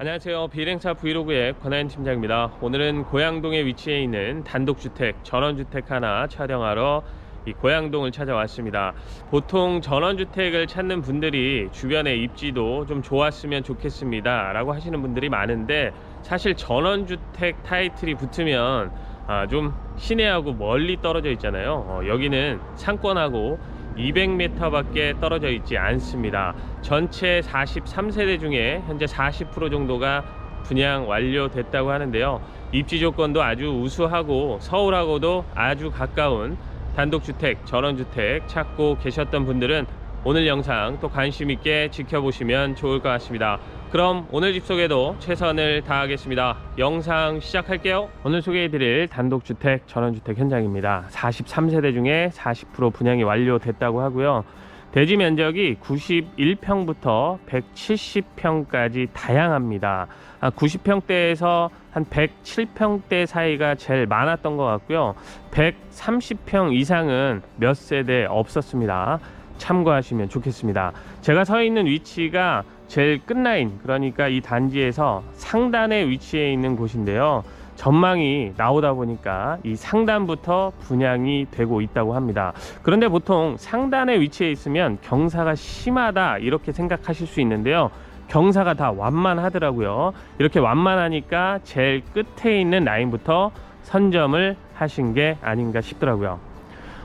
안녕하세요. 비행차 브이로그의 권하연 팀장입니다. 오늘은 고양동에 위치해 있는 단독주택, 전원주택 하나 촬영하러 이 고양동을 찾아왔습니다. 보통 전원주택을 찾는 분들이 주변에 입지도 좀 좋았으면 좋겠습니다 라고 하시는 분들이 많은데, 사실 전원주택 타이틀이 붙으면 좀 시내하고 멀리 떨어져 있잖아요. 여기는 상권하고 200m 밖에 떨어져 있지 않습니다. 전체 43세대 중에 현재 40% 정도가 분양 완료됐다고 하는데요. 입지 조건도 아주 우수하고 서울하고도 아주 가까운 단독주택, 전원주택 찾고 계셨던 분들은 오늘 영상 또 관심 있게 지켜보시면 좋을 것 같습니다. 그럼 오늘 집 소개도 최선을 다하겠습니다. 영상 시작할게요. 오늘 소개해드릴 단독주택, 전원주택 현장입니다. 43세대 중에 40% 분양이 완료됐다고 하고요. 대지 면적이 91평부터 170평까지 다양합니다. 90평대에서 한 107평대 사이가 제일 많았던 것 같고요. 130평 이상은 몇 세대 없었습니다. 참고하시면 좋겠습니다. 제가 서 있는 위치가 제일 끝라인, 그러니까 이 단지에서 상단에 위치해 있는 곳인데요. 전망이 나오다 보니까 이 상단부터 분양이 되고 있다고 합니다. 그런데 보통 상단에 위치해 있으면 경사가 심하다 이렇게 생각하실 수 있는데요. 경사가 다 완만하더라고요. 이렇게 완만하니까 제일 끝에 있는 라인부터 선점을 하신 게 아닌가 싶더라고요.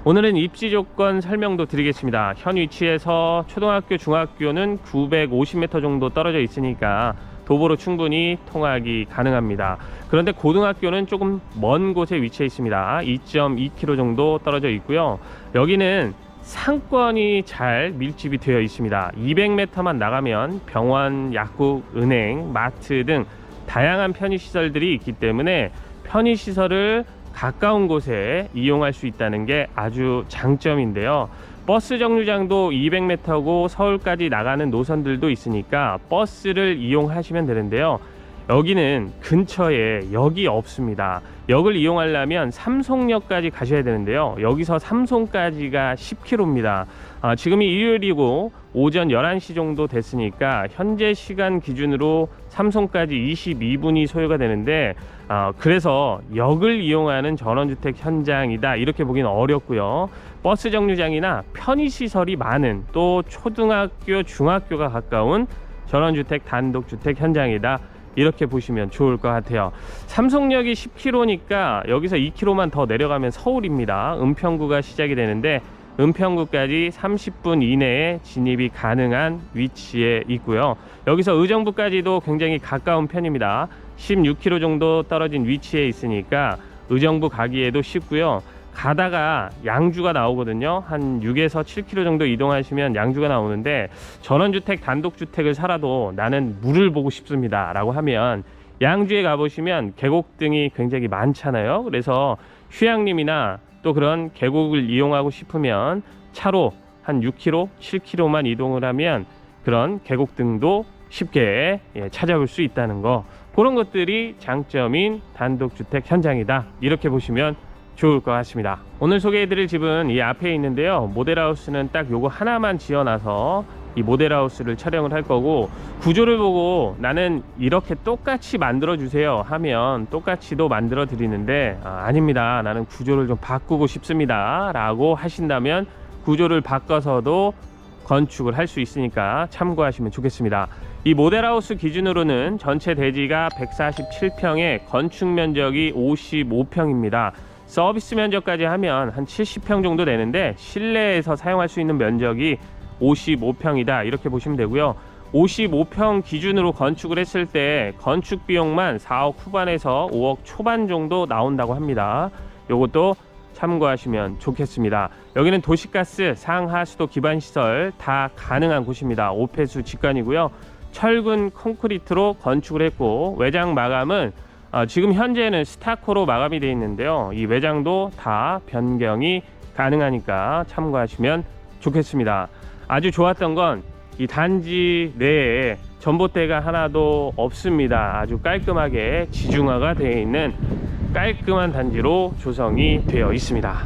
오늘은 입지 조건 설명도 드리겠습니다. 현 위치에서 초등학교, 중학교는 950m 정도 떨어져 있으니까 도보로 충분히 통학이 가능합니다. 그런데 고등학교는 조금 먼 곳에 위치해 있습니다. 2.2km 정도 떨어져 있고요. 여기는 상권이 잘 밀집이 되어 있습니다. 200m만 나가면 병원, 약국, 은행, 마트 등 다양한 편의시설들이 있기 때문에 편의시설을 가까운 곳에 이용할 수 있다는 게 아주 장점인데요. 버스 정류장도 200m고 서울까지 나가는 노선들도 있으니까 버스를 이용하시면 되는데요. 여기는 근처에 역이 없습니다. 역을 이용하려면 삼송역까지 가셔야 되는데요. 여기서 삼송까지가 10km입니다. 지금이 일요일이고 오전 11시 정도 됐으니까 현재 시간 기준으로 삼송까지 22분이 소요가 되는데, 그래서 역을 이용하는 전원주택 현장이다 이렇게 보기는 어렵고요. 버스 정류장이나 편의시설이 많은, 또 초등학교, 중학교가 가까운 전원주택, 단독주택 현장이다 이렇게 보시면 좋을 것 같아요. 삼송역이 10km니까 여기서 2km만 더 내려가면 서울입니다. 은평구가 시작이 되는데 은평구까지 30분 이내에 진입이 가능한 위치에 있고요. 여기서 의정부까지도 굉장히 가까운 편입니다. 16km 정도 떨어진 위치에 있으니까 의정부 가기에도 쉽고요. 가다가 양주가 나오거든요. 한 6에서 7km 정도 이동하시면 양주가 나오는데, 전원주택, 단독주택을 살아도 나는 물을 보고 싶습니다 라고 하면 양주에 가보시면 계곡등이 굉장히 많잖아요. 그래서 휴양림이나 또 그런 계곡을 이용하고 싶으면 차로 한 6km, 7km만 이동을 하면 그런 계곡등도 쉽게 찾아볼 수 있다는 거, 그런 것들이 장점인 단독주택 현장이다 이렇게 보시면 좋을 것 같습니다. 오늘 소개해드릴 집은 이 앞에 있는데요. 모델하우스는 딱 요거 하나만 지어놔서 이 모델하우스를 촬영을 할 거고, 구조를 보고 나는 이렇게 똑같이 만들어 주세요 하면 똑같이도 만들어 드리는데, 아닙니다, 나는 구조를 좀 바꾸고 싶습니다 라고 하신다면 구조를 바꿔서도 건축을 할 수 있으니까 참고하시면 좋겠습니다. 이 모델하우스 기준으로는 전체 대지가 147평에 건축 면적이 55평입니다. 서비스 면적까지 하면 한 70평 정도 되는데 실내에서 사용할 수 있는 면적이 55평이다 이렇게 보시면 되고요. 55평 기준으로 건축을 했을 때 건축 비용만 4억 후반에서 5억 초반 정도 나온다고 합니다. 요것도 참고하시면 좋겠습니다. 여기는 도시가스, 상하수도 기반시설 다 가능한 곳입니다. 오폐수 직관이고요. 철근 콘크리트로 건축을 했고, 외장 마감은 지금 현재는 스타코로 마감이 되어 있는데요. 이 외장도 다 변경이 가능하니까 참고하시면 좋겠습니다. 아주 좋았던 건 이 단지 내에 전봇대가 하나도 없습니다. 아주 깔끔하게 지중화가 되어 있는 깔끔한 단지로 조성이 되어 있습니다.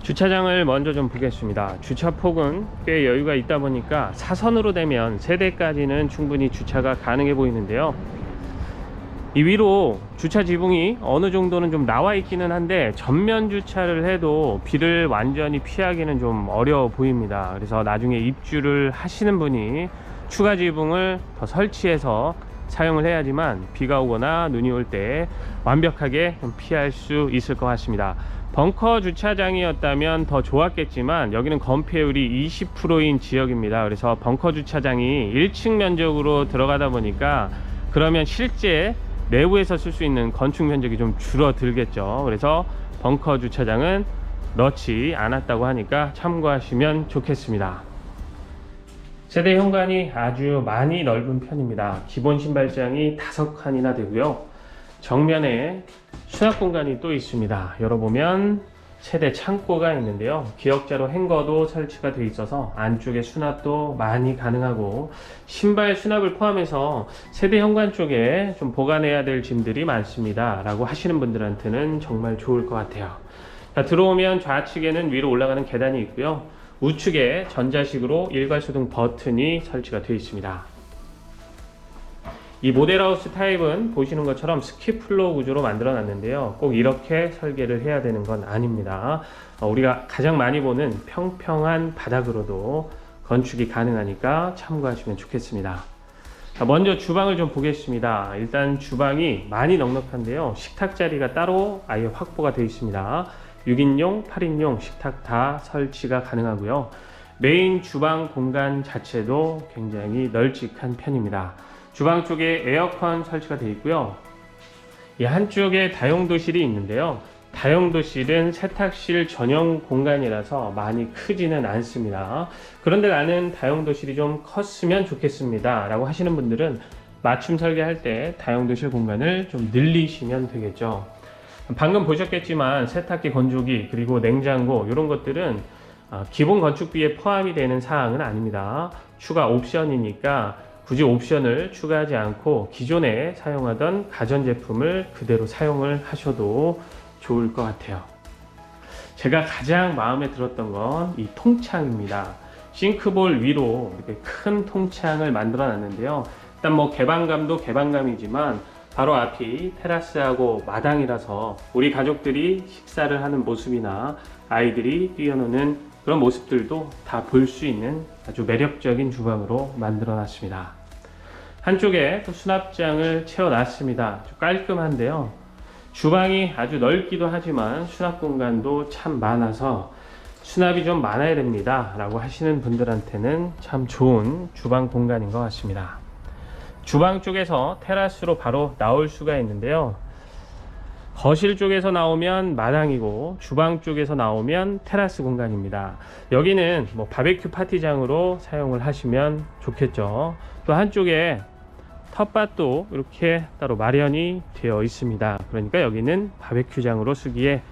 주차장을 먼저 좀 보겠습니다. 주차폭은 꽤 여유가 있다 보니까 사선으로 되면 세대까지는 충분히 주차가 가능해 보이는데요. 이 위로 주차 지붕이 어느 정도는 좀 나와 있기는 한데 전면 주차를 해도 비를 완전히 피하기는 좀 어려워 보입니다. 그래서 나중에 입주를 하시는 분이 추가 지붕을 더 설치해서 사용을 해야지만 비가 오거나 눈이 올 때 완벽하게 좀 피할 수 있을 것 같습니다. 벙커 주차장이었다면 더 좋았겠지만 여기는 건폐율이 20%인 지역입니다. 그래서 벙커 주차장이 1층 면적으로 들어가다 보니까 그러면 실제 내부에서 쓸 수 있는 건축 면적이 좀 줄어들겠죠. 그래서 벙커 주차장은 넣지 않았다고 하니까 참고하시면 좋겠습니다. 세대 현관이 아주 많이 넓은 편입니다. 기본 신발장이 5칸이나 되고요. 정면에 수납 공간이 또 있습니다. 열어보면 세대 창고가 있는데요. 기역자로 행거도 설치가 되어 있어서 안쪽에 수납도 많이 가능하고 신발 수납을 포함해서 세대 현관 쪽에 좀 보관해야 될 짐들이 많습니다 라고 하시는 분들한테는 정말 좋을 것 같아요. 자, 들어오면 좌측에는 위로 올라가는 계단이 있고요. 우측에 전자식으로 일괄소등 버튼이 설치가 되어 있습니다. 이 모델하우스 타입은 보시는 것처럼 스키플로어 구조로 만들어 놨는데요. 꼭 이렇게 설계를 해야 되는 건 아닙니다. 우리가 가장 많이 보는 평평한 바닥으로도 건축이 가능하니까 참고하시면 좋겠습니다. 자, 먼저 주방을 좀 보겠습니다. 일단 주방이 많이 넉넉한데요. 식탁 자리가 따로 아예 확보가 되어 있습니다. 6인용, 8인용 식탁 다 설치가 가능하고요. 메인 주방 공간 자체도 굉장히 널찍한 편입니다. 주방 쪽에 에어컨 설치가 되어 있고요. 이 한쪽에 다용도실이 있는데요. 다용도실은 세탁실 전용 공간이라서 많이 크지는 않습니다. 그런데 나는 다용도실이 좀 컸으면 좋겠습니다 라고 하시는 분들은 맞춤 설계할 때 다용도실 공간을 좀 늘리시면 되겠죠. 방금 보셨겠지만 세탁기, 건조기, 그리고 냉장고 이런 것들은 기본 건축비에 포함이 되는 사항은 아닙니다. 추가 옵션이니까 굳이 옵션을 추가하지 않고 기존에 사용하던 가전제품을 그대로 사용을 하셔도 좋을 것 같아요. 제가 가장 마음에 들었던 건 이 통창입니다. 싱크볼 위로 이렇게 큰 통창을 만들어 놨는데요. 일단 뭐 개방감도 개방감이지만 바로 앞이 테라스하고 마당이라서 우리 가족들이 식사를 하는 모습이나 아이들이 뛰어노는 그런 모습들도 다 볼 수 있는 아주 매력적인 주방으로 만들어 놨습니다. 한쪽에 또 수납장을 채워 놨습니다. 깔끔한데요. 주방이 아주 넓기도 하지만 수납 공간도 참 많아서 수납이 좀 많아야 됩니다 라고 하시는 분들한테는 참 좋은 주방 공간인 것 같습니다. 주방 쪽에서 테라스로 바로 나올 수가 있는데요. 거실 쪽에서 나오면 마당이고 주방 쪽에서 나오면 테라스 공간입니다. 여기는 뭐 바베큐 파티장으로 사용을 하시면 좋겠죠. 또 한쪽에 텃밭도 이렇게 따로 마련이 되어 있습니다. 그러니까 여기는 바베큐장으로 쓰기에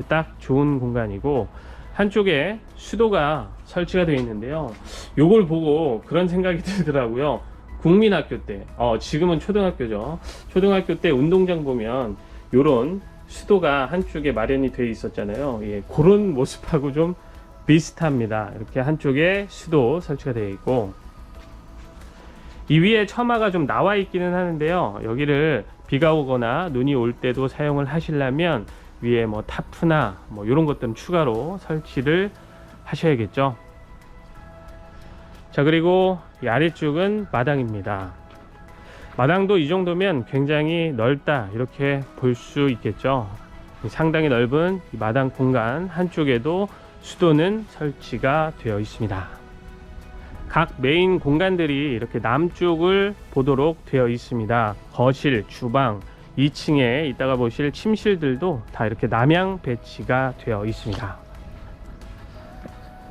딱 좋은 공간이고 한쪽에 수도가 설치가 되어 있는데요. 요걸 보고 그런 생각이 들더라고요. 국민학교 때, 지금은 초등학교죠. 초등학교 때 운동장 보면 요런 수도가 한쪽에 마련이 되어 있었잖아요. 예, 그런 모습하고 좀 비슷합니다. 이렇게 한쪽에 수도 설치가 되어 있고 이 위에 처마가 좀 나와 있기는 하는데요. 여기를 비가 오거나 눈이 올 때도 사용을 하시려면 위에 뭐 타프나 뭐 이런 것들은 추가로 설치를 하셔야겠죠. 자, 그리고 이 아래쪽은 마당입니다. 마당도 이 정도면 굉장히 넓다 이렇게 볼 수 있겠죠. 상당히 넓은 이 마당 공간 한쪽에도 수도는 설치가 되어 있습니다. 각 메인 공간들이 이렇게 남쪽을 보도록 되어 있습니다. 거실, 주방, 2층에 이따가 보실 침실들도 다 이렇게 남향 배치가 되어 있습니다.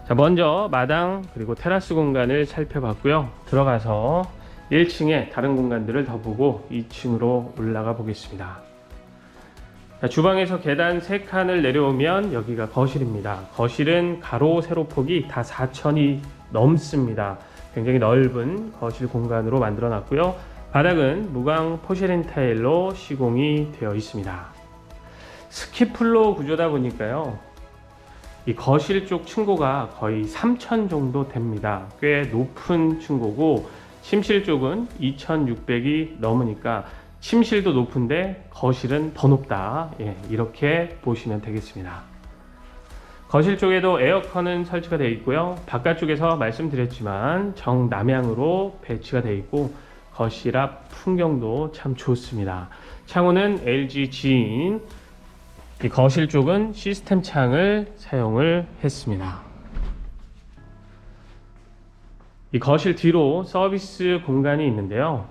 자, 먼저 마당 그리고 테라스 공간을 살펴봤고요. 들어가서 1층에 다른 공간들을 더 보고 2층으로 올라가 보겠습니다. 자, 주방에서 계단 3칸을 내려오면 여기가 거실입니다. 거실은 가로 세로 폭이 다 4천이 넘습니다. 굉장히 넓은 거실 공간으로 만들어 놨고요. 바닥은 무광 포세린 타일로 시공이 되어 있습니다. 스키플로어 구조다 보니까요. 이 거실 쪽 층고가 거의 3,000 정도 됩니다. 꽤 높은 층고고 침실 쪽은 2,600이 넘으니까 침실도 높은데 거실은 더 높다. 예, 이렇게 보시면 되겠습니다. 거실 쪽에도 에어컨은 설치가 되어 있고요. 바깥쪽에서 말씀드렸지만 정남향으로 배치가 되어 있고 거실 앞 풍경도 참 좋습니다. 창호는 LG 지인, 이 거실 쪽은 시스템 창을 사용을 했습니다. 이 거실 뒤로 서비스 공간이 있는데요.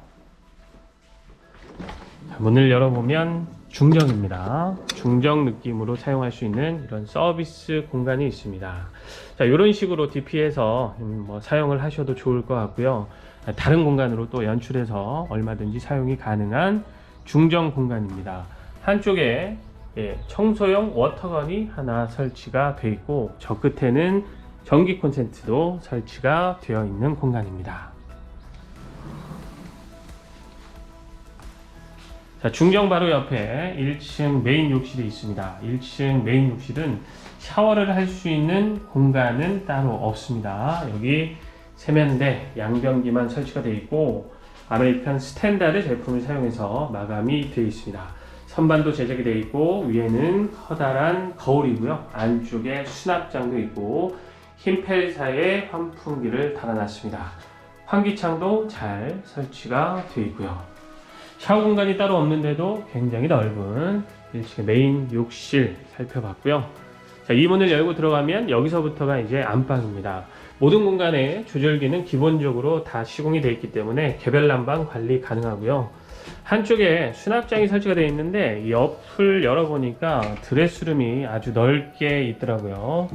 문을 열어보면 중정입니다. 중정 느낌으로 사용할 수 있는 이런 서비스 공간이 있습니다. 자, 이런 식으로 DP해서 사용을 하셔도 좋을 것 같고요. 다른 공간으로 또 연출해서 얼마든지 사용이 가능한 중정 공간입니다. 한쪽에 청소용 워터건이 하나 설치가 되어 있고 저 끝에는 전기 콘센트도 설치가 되어 있는 공간입니다. 자, 중정 바로 옆에 1층 메인 욕실이 있습니다. 1층 메인 욕실은 샤워를 할 수 있는 공간은 따로 없습니다. 여기 세면대, 양변기만 설치가 되어 있고 아메리칸 스탠다드 제품을 사용해서 마감이 되어 있습니다. 선반도 제작이 되어 있고 위에는 커다란 거울이고요. 안쪽에 수납장도 있고 흰 펠사에 환풍기를 달아놨습니다. 환기창도 잘 설치가 되어 있고요. 샤워 공간이 따로 없는데도 굉장히 넓은 1층의 메인 욕실 살펴봤고요. 자, 이 문을 열고 들어가면 여기서부터가 이제 안방입니다. 모든 공간에 조절기는 기본적으로 다 시공이 되어 있기 때문에 개별 난방 관리 가능하고요. 한쪽에 수납장이 설치가 되어 있는데 옆을 열어보니까 드레스룸이 아주 넓게 있더라고요.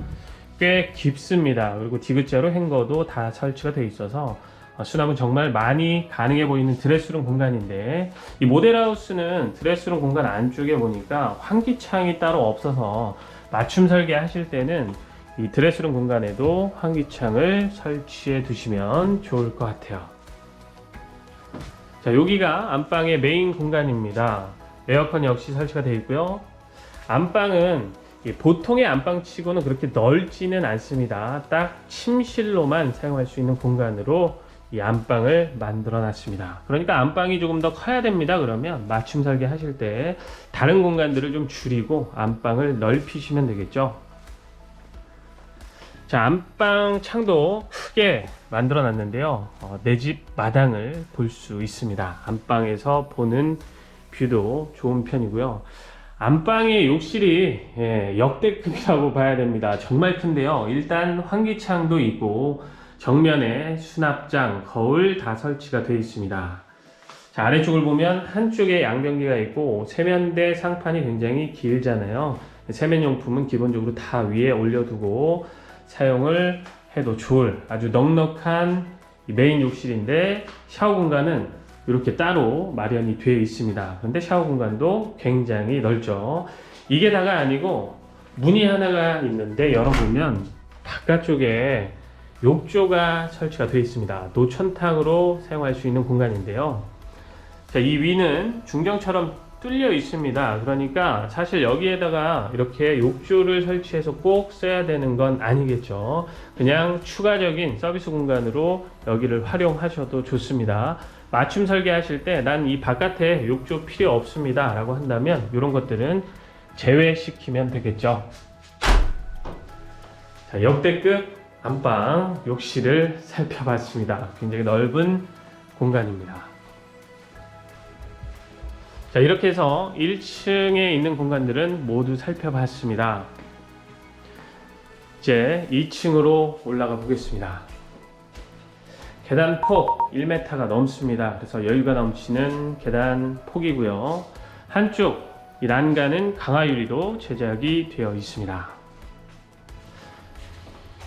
꽤 깊습니다. 그리고 디귿자로 행거도 다 설치가 되어 있어서 수납은 정말 많이 가능해 보이는 드레스룸 공간인데 이 모델하우스는 드레스룸 공간 안쪽에 보니까 환기창이 따로 없어서 맞춤 설계 하실 때는 이 드레스룸 공간에도 환기창을 설치해 두시면 좋을 것 같아요. 자, 여기가 안방의 메인 공간입니다. 에어컨 역시 설치가 되어 있고요. 안방은 보통의 안방치고는 그렇게 넓지는 않습니다. 딱 침실로만 사용할 수 있는 공간으로 이 안방을 만들어 놨습니다. 그러니까 안방이 조금 더 커야 됩니다. 그러면 맞춤 설계 하실 때 다른 공간들을 좀 줄이고 안방을 넓히시면 되겠죠. 자, 안방 창도 크게 만들어 놨는데요. 내 집 마당을 볼 수 있습니다. 안방에서 보는 뷰도 좋은 편이고요. 안방의 욕실이 역대급이라고 봐야 됩니다. 정말 큰데요. 일단 환기창도 있고 정면에 수납장, 거울 다 설치가 되어 있습니다. 자, 아래쪽을 보면 한쪽에 양변기가 있고 세면대 상판이 굉장히 길잖아요. 세면용품은 기본적으로 다 위에 올려두고 사용을 해도 좋을 아주 넉넉한 메인 욕실인데 샤워 공간은 이렇게 따로 마련이 되어 있습니다. 그런데 샤워 공간도 굉장히 넓죠. 이게 다가 아니고 문이 하나가 있는데 열어보면 바깥쪽에 욕조가 설치가 되어 있습니다. 노천탕으로 사용할 수 있는 공간인데요. 자, 이 위는 중정처럼 뚫려 있습니다. 그러니까 사실 여기에다가 이렇게 욕조를 설치해서 꼭 써야 되는 건 아니겠죠. 그냥 추가적인 서비스 공간으로 여기를 활용하셔도 좋습니다. 맞춤 설계하실 때 난 이 바깥에 욕조 필요 없습니다 라고 한다면 이런 것들은 제외시키면 되겠죠. 자, 역대급 안방 욕실을 살펴봤습니다. 굉장히 넓은 공간입니다. 자, 이렇게 해서 1층에 있는 공간들은 모두 살펴봤습니다. 이제 2층으로 올라가 보겠습니다. 계단 폭 1m가 넘습니다. 그래서 여유가 넘치는 계단 폭이고요. 한쪽 이 난간은 강화유리로 제작이 되어 있습니다.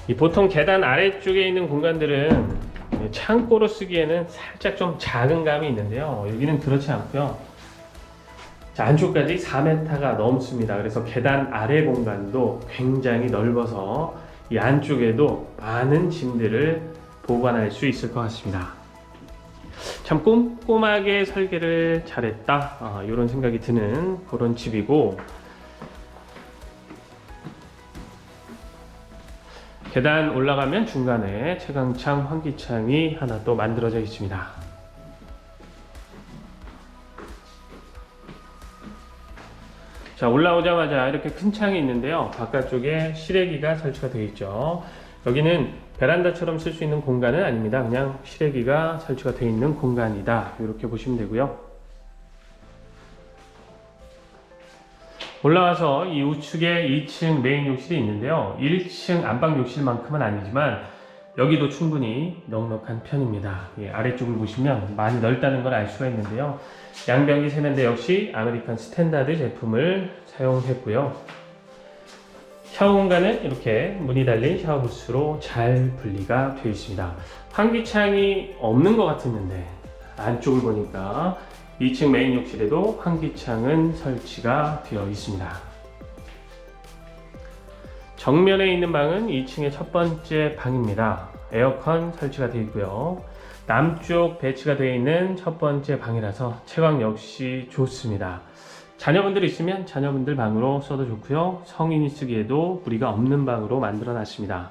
이 보통 계단 아래쪽에 있는 공간들은 창고로 쓰기에는 살짝 좀 작은 감이 있는데요. 여기는 그렇지 않고요. 자, 안쪽까지 4m가 넘습니다. 그래서 계단 아래 공간도 굉장히 넓어서 이 안쪽에도 많은 짐들을 보관할 수 있을 것 같습니다. 참 꼼꼼하게 설계를 잘했다, 이런 생각이 드는 그런 집이고, 계단 올라가면 중간에 채광창, 환기창이 하나 또 만들어져 있습니다. 자, 올라오자마자 이렇게 큰 창이 있는데요. 바깥쪽에 실외기가 설치가 되어 있죠. 여기는 베란다처럼 쓸 수 있는 공간은 아닙니다. 그냥 실외기가 설치가 되어 있는 공간이다. 이렇게 보시면 되고요. 올라와서 이 우측에 2층 메인 욕실이 있는데요. 1층 안방 욕실만큼은 아니지만 여기도 충분히 넉넉한 편입니다. 아래쪽을 보시면 많이 넓다는 걸 알 수가 있는데요. 양변기 세면대 역시 아메리칸 스탠다드 제품을 사용했고요. 샤워 공간은 이렇게 문이 달린 샤워 부스로 잘 분리가 되어 있습니다. 환기창이 없는 것 같았는데 안쪽을 보니까 2층 메인 욕실에도 환기창은 설치가 되어 있습니다. 정면에 있는 방은 2층의 첫 번째 방입니다. 에어컨 설치가 되어 있고요. 남쪽 배치가 되어 있는 첫 번째 방이라서 채광 역시 좋습니다. 자녀분들 있으면 자녀분들 방으로 써도 좋고요. 성인이 쓰기에도 무리가 없는 방으로 만들어 놨습니다.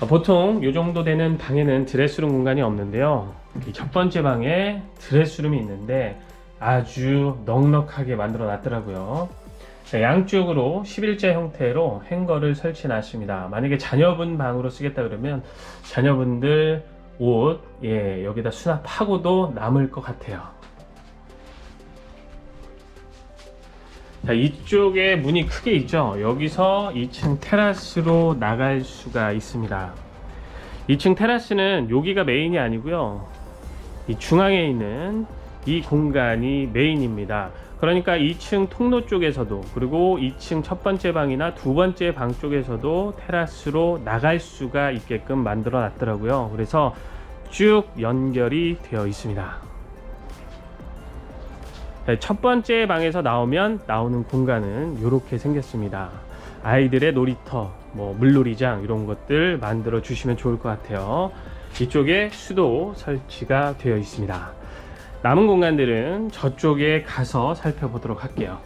보통 이 정도 되는 방에는 드레스룸 공간이 없는데요. 첫 번째 방에 드레스룸이 있는데 아주 넉넉하게 만들어 놨더라고요. 양쪽으로 11자 형태로 행거를 설치해 놨습니다. 만약에 자녀분 방으로 쓰겠다 그러면 자녀분들 옷 여기다 수납하고도 남을 것 같아요. 자, 이쪽에 문이 크게 있죠. 여기서 2층 테라스로 나갈 수가 있습니다. 2층 테라스는 여기가 메인이 아니고요. 이 중앙에 있는 이 공간이 메인입니다. 그러니까 2층 통로 쪽에서도 그리고 2층 첫 번째 방이나 두 번째 방 쪽에서도 테라스로 나갈 수가 있게끔 만들어 놨더라고요. 그래서 쭉 연결이 되어 있습니다. 첫 번째 방에서 나오는 공간은 이렇게 생겼습니다. 아이들의 놀이터, 물놀이장 이런 것들 만들어 주시면 좋을 것 같아요. 이쪽에 수도 설치가 되어 있습니다. 남은 공간들은 저쪽에 가서 살펴보도록 할게요.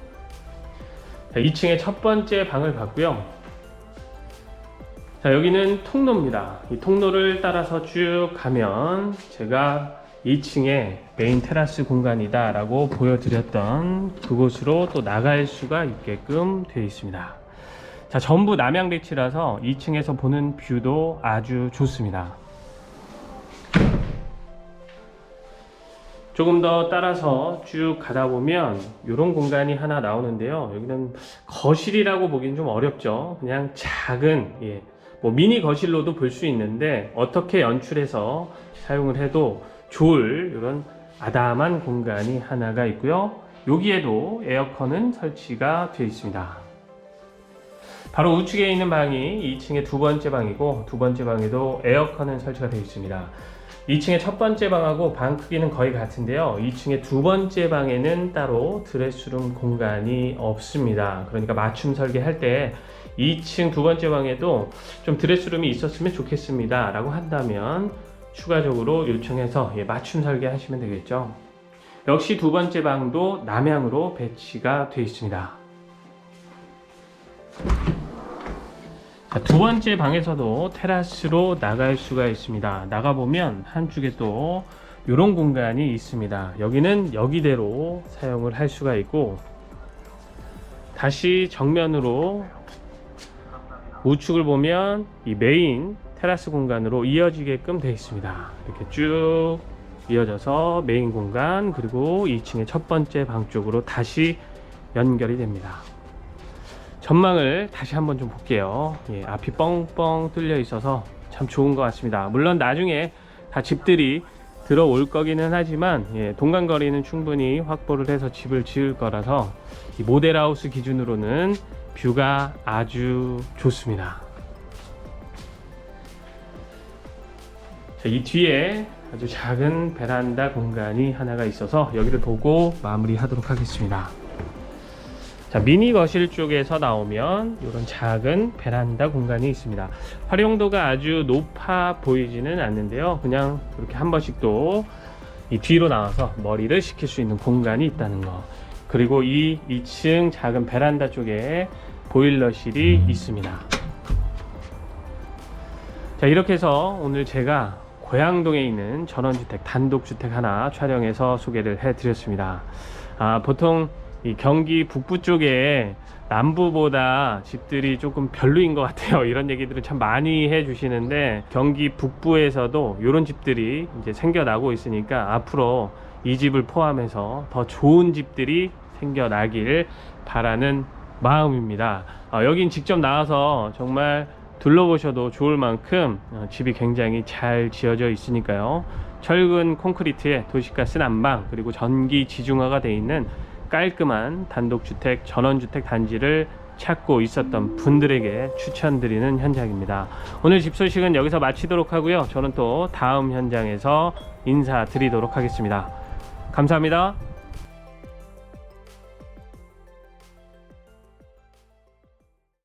2층의 첫 번째 방을 봤고요. 자, 여기는 통로입니다. 이 통로를 따라서 쭉 가면 제가 2층에 메인 테라스 공간이다 라고 보여드렸던 그곳으로 또 나갈 수가 있게끔 되어 있습니다. 자, 전부 남향 배치라서 2층에서 보는 뷰도 아주 좋습니다. 조금 더 따라서 쭉 가다 보면 이런 공간이 하나 나오는데요. 여기는 거실이라고 보기는 좀 어렵죠. 그냥 작은 미니 거실로도 볼 수 있는데 어떻게 연출해서 사용을 해도 좋을 이런 아담한 공간이 하나가 있고요. 여기에도 에어컨은 설치가 되어 있습니다. 바로 우측에 있는 방이 2층의 두 번째 방이고 두 번째 방에도 에어컨은 설치가 되어 있습니다. 2층의 첫 번째 방하고 방 크기는 거의 같은데요. 2층의 두 번째 방에는 따로 드레스룸 공간이 없습니다. 그러니까 맞춤 설계할 때 2층 두 번째 방에도 좀 드레스룸이 있었으면 좋겠습니다 라고 한다면 추가적으로 요청해서 맞춤 설계 하시면 되겠죠. 역시 두 번째 방도 남향으로 배치가 되어 있습니다. 자, 두 번째 방에서도 테라스로 나갈 수가 있습니다. 나가보면 한쪽에 또 이런 공간이 있습니다. 여기는 여기대로 사용을 할 수가 있고 다시 정면으로 우측을 보면 이 메인 테라스 공간으로 이어지게끔 되어 있습니다. 이렇게 쭉 이어져서 메인 공간 그리고 2층의 첫 번째 방 쪽으로 다시 연결이 됩니다. 전망을 다시 한번 좀 볼게요. 앞이 뻥뻥 뚫려 있어서 참 좋은 것 같습니다. 물론 나중에 다 집들이 들어올 거기는 하지만 동간거리는 충분히 확보를 해서 집을 지을 거라서 이 모델하우스 기준으로는 뷰가 아주 좋습니다. 자, 이 뒤에 아주 작은 베란다 공간이 하나가 있어서 여기를 보고 마무리 하도록 하겠습니다. 자, 미니 거실 쪽에서 나오면 이런 작은 베란다 공간이 있습니다. 활용도가 아주 높아 보이지는 않는데요. 그냥 이렇게 한 번씩 또 이 뒤로 나와서 머리를 식힐 수 있는 공간이 있다는 거. 그리고 이 2층 작은 베란다 쪽에 보일러실이 있습니다. 자, 이렇게 해서 오늘 제가 고양동에 있는 전원주택 단독주택 하나 촬영해서 소개를 해드렸습니다. 보통 이 경기 북부 쪽에 남부보다 집들이 조금 별로인 것 같아요. 이런 얘기들을 참 많이 해주시는데, 경기 북부에서도 이런 집들이 이제 생겨나고 있으니까 앞으로 이 집을 포함해서 더 좋은 집들이 생겨나길 바라는 마음입니다. 여긴 직접 나와서 정말 둘러보셔도 좋을 만큼 집이 굉장히 잘 지어져 있으니까요. 철근 콘크리트에 도시가스 난방, 그리고 전기 지중화가 되어 있는 깔끔한 단독주택, 전원주택 단지를 찾고 있었던 분들에게 추천드리는 현장입니다. 오늘 집 소식은 여기서 마치도록 하고요. 저는 또 다음 현장에서 인사드리도록 하겠습니다. 감사합니다.